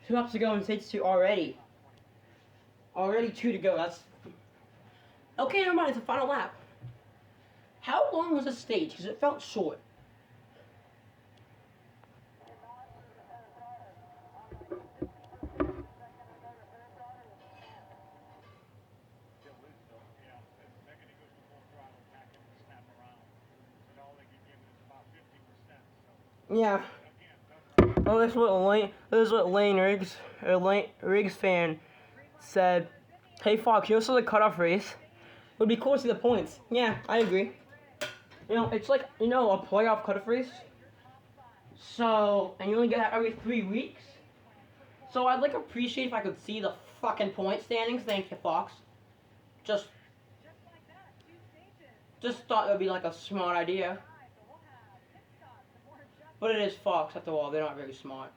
2 laps to go in stage 2 already. Already 2 to go. That's okay. Never mind. It's the final lap. How long was this stage? Because it felt short. Yeah. Oh, this is what Lane Riggs fan said. Hey Fox, you know, so the cutoff race would be cool to see the points. Yeah, I agree. You know, it's like, you know, a playoff cutoff race. So, and you only get that every 3 weeks. So I'd like appreciate if I could see the fucking point standings. Thank you, Fox. Just thought it would be like a smart idea. But it is Fox after all. They're not very smart.